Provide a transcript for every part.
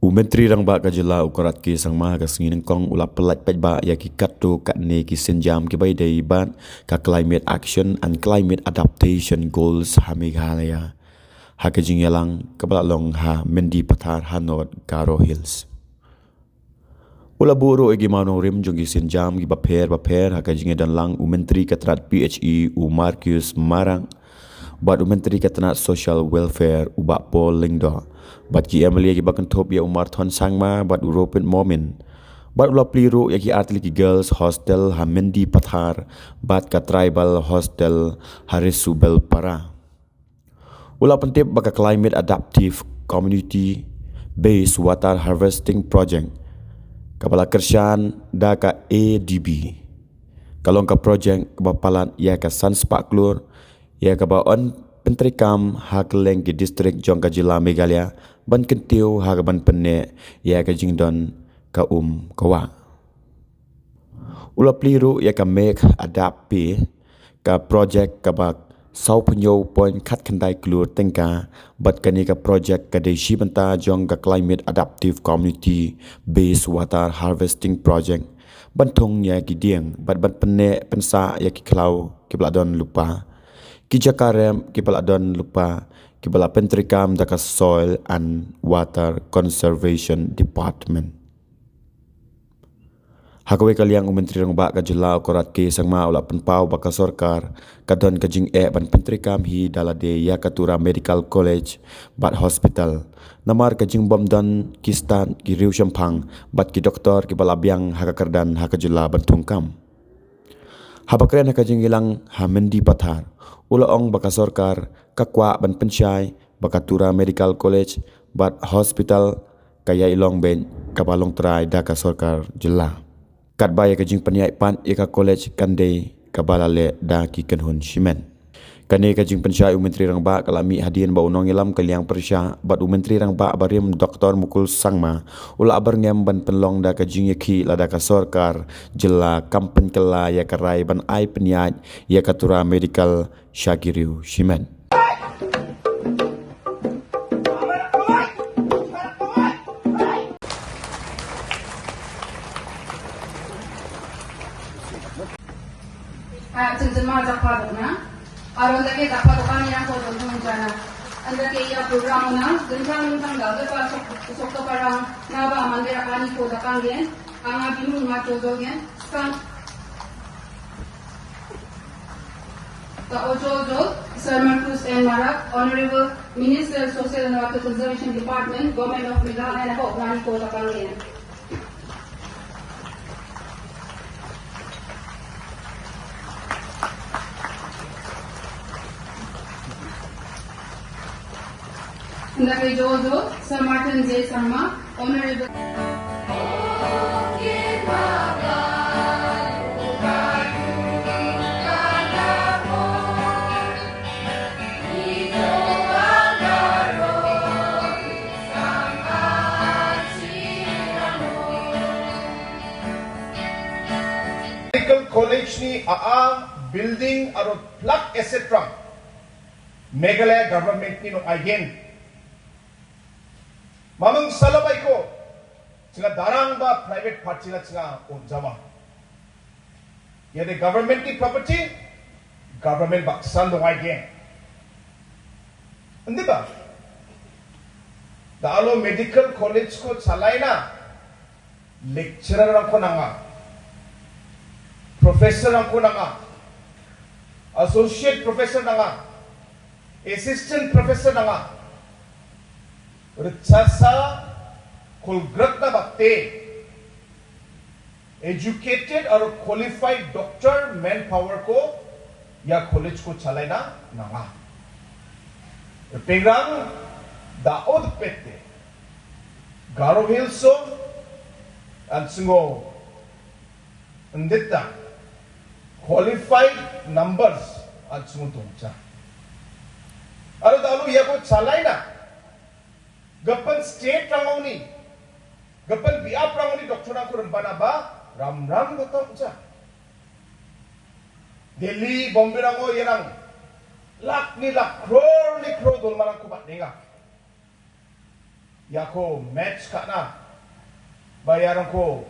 Menteri rang ba kajela ukarat ki sang ma ka singin kong ulap pelat pet ba ya ki katto kat ne ki senjam ki bai dei ban ka climate action and climate adaptation goals ha Meghalaya ha ka jingyalang kabla long ha Mendi Pathar Hanot Garo Hills ula buru egi mano rim jong ki senjam ki baper ha ka jingyadan lang Menteri katrat PHE Marcus Marang bat Menteri katrat social welfare ubak Paul Lingdo bat ki Emily ki bakan top ya Umar Thon Sangma bat European Momin bat ula pliru ya ki Artli ki girls hostel ha Mendi Pathar bat ka tribal hostel Harisubel Para ula pentip baka climate adaptive community based water harvesting project kapala kerjaan da ka ADB kalong ka project kebapalan ya ka Sanspak Klur ya ka baon pentrikam hak leng ki distrik jong ka jila Meghalaya ban kentiu hak ban penne ya ka jingdon ka kawa ula pliru ya ka make adapt ka project ka bak sau penyo point khat khandai klur tengka bat kani ka project ka dei shibanta jong ka climate adaptive community based water harvesting project bantung ya ki dieng bat penne pensa ya ki klau ki bladon lupa ki jakarem ki bladon lupa ki bala pentrikam da ka soil and water conservation department hakawe kaliang Menteri rang ba ka jela korat ke sangma ula penpau baka sorkar kadon ka jing ban pentrikam hi dalade ya katura medical college bat hospital namar ka jing bomdan kistan ki riu champang bat ki doktor ki bala biang hakakardan hakajela bantungkam habakren ka jing ilang ha Mendi Pathar ula ong baka sorkar kakwa ban pensyai bakatura medical college bat hospital kaya ilong ben kabalong try da ka sorkar jela kat baya ka jing paniai pan eka college kande kabalale da ki kanhun shimen kane ka jing pensyai Menteri rang ba kalami hadian ba unong ilam kaliang persya bat Menteri rang ba barim doktor mukul sangma ula abar ngem ban penlong da ka jing yaki lada ka sorkar jela kampen kala ya karai ban ai peniat ya katura medical syagiriu shimen Jemaah dapat na, aron lagi dapat kami yang kau tentang jana. Anda kaya program na, gentang dah lepas sok parang naba mandera kani ko datang gen, anga bimu ngaco gen, sekarang the Ojo, Sir Marcus N. Marak, Honorable Minister Social and Water Conservation Department, Government of Meghalaya, and ako kani ko datang gen. Ndake Jojo, Sir Martin J. Sarma, Honorable Medical College ni building aro plug etc. Meghalaya government ni no again. Mamang salabay ko, singa darang ba private party na singa unjama. Yade government ni property, government ba sando again. Hindi ba? Dalo medical college ko salay na, lecturer ako na nga, professor ako na nga, associate professor na nga, assistant professor na nga, Ritsasa kulgrat na bakte educated or qualified doctor manpower ko ya college ko chalay na nga. Pengrang daod pette Garo Hills so at singo andita qualified numbers at singo tungcha. Aro dalu ya ko chalay na Gapan state rangau ni, gapan biap rangau ni doktor aku rembana ba, ram gotong cha. Delhi, Bombay rangau yerang, lak ni crore dol marang kubat nenga. yako match kana bayaran ko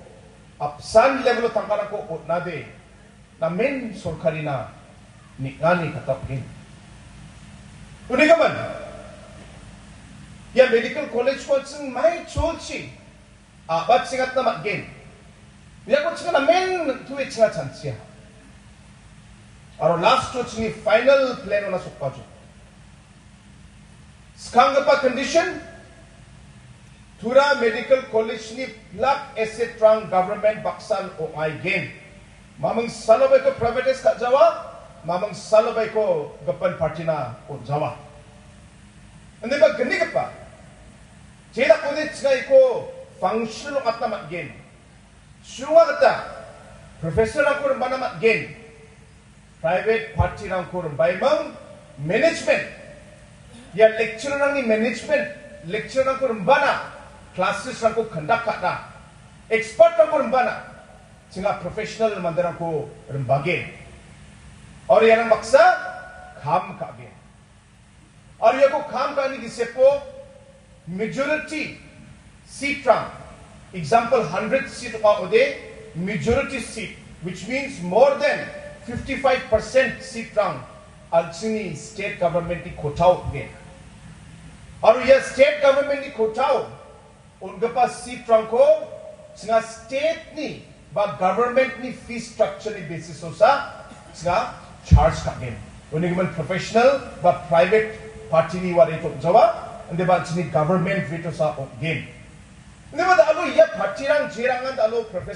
apsan level tangkaran ko utnade na men sorkari na ni ngani katapin. Uni kaman ya medical college ko sing mai chochi abat singat na maggen. Ya ko singa na men tuwi singa chansiya. Aro last chochi ni final plan na sukpajo. Skanga pa condition Tura Medical College ni plak asset trang government baksan o ay game. Mamang salabay ko privates ka Jawa, mamang salabay ko gapan party na o Jawa. Hindi ba gani ka pa? Jeda kodit nga iko function at na mag-game. Sunga kata, professor ang kurang ba na mag-game? Private party lang kurang ba imang management. Ya lecturer lang ni management, lecturer lang kurang ba na? Classes lang ko conduct ka na. Expert lang ko rin ba na? Singa professional mandarang ko rin bagay. Or yan ang maksa, kam ka agay. Or yan ko kam ka ni gisepo, majority seat rank. Example, 100 seat ka ode, majority seat, which means more than 55% seat rank. Al sini state government ni kotaw agay. Or yan state government ni kotaw, unga pa seat rank ko, singa state ni, ba government ni fee structure ni basis so sa, singa charge ka again. Unga man professional, ba private party ni wala ito jawa, hindi ba sini government rito sa again. Hindi ba da alo iya party rang jirangan da alo professional